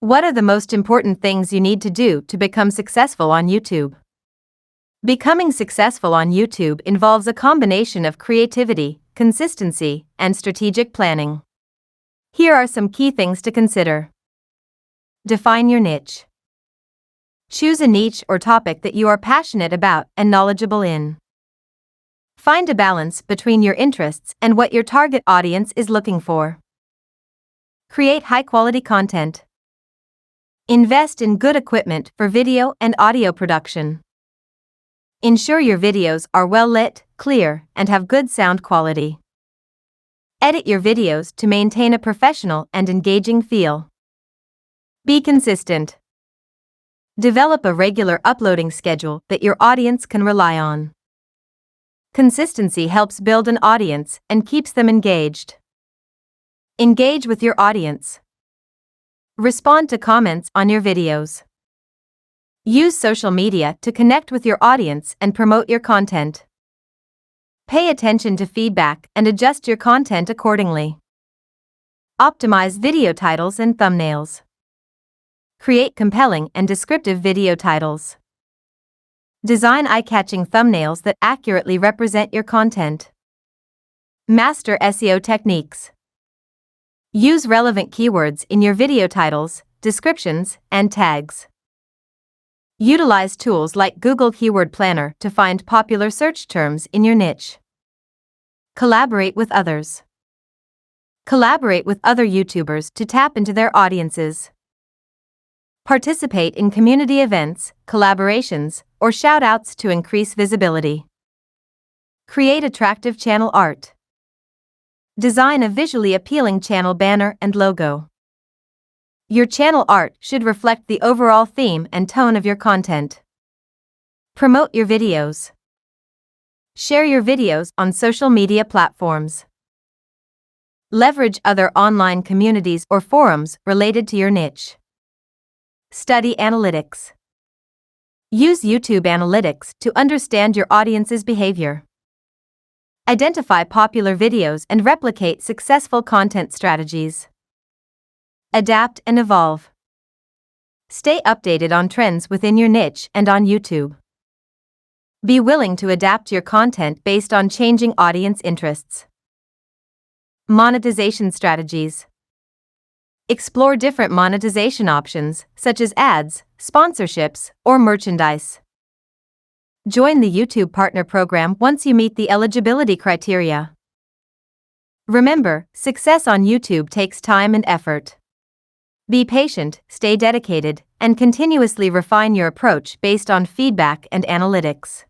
What are the most important things you need to do to become successful on YouTube? Becoming successful on YouTube involves a combination of creativity, consistency, and strategic planning. Here are some key things to consider. Define your niche. Choose a niche or topic that you are passionate about and knowledgeable in. Find a balance between your interests and what your target audience is looking for. Create high-quality content. Invest in good equipment for video and audio production. Ensure your videos are well lit, clear, and have good sound quality. Edit your videos to maintain a professional and engaging feel. Be consistent. Develop a regular uploading schedule that your audience can rely on. Consistency helps build an audience and keeps them engaged. Engage with your audience. Respond to comments on your videos. Use social media to connect with your audience and promote your content. Pay attention to feedback and adjust your content accordingly. Optimize video titles and thumbnails. Create compelling and descriptive video titles. Design eye-catching thumbnails that accurately represent your content. Master SEO techniques. Use relevant keywords in your video titles, descriptions, and tags. Utilize tools like Google Keyword Planner to find popular search terms in your niche. Collaborate with others. Collaborate with other YouTubers to tap into their audiences. Participate in community events, collaborations, or shout-outs to increase visibility. Create attractive channel art. Design a visually appealing channel banner and logo. Your channel art should reflect the overall theme and tone of your content. Promote your videos. Share your videos on social media platforms. Leverage other online communities or forums related to your niche. Study analytics. Use YouTube Analytics to understand your audience's behavior. Identify popular videos and replicate successful content strategies. Adapt and evolve. Stay updated on trends within your niche and on YouTube. Be willing to adapt your content based on changing audience interests. Monetization strategies. Explore different monetization options, such as ads, sponsorships, or merchandise. Join the YouTube Partner Program once you meet the eligibility criteria. Remember, success on YouTube takes time and effort. Be patient, stay dedicated, and continuously refine your approach based on feedback and analytics.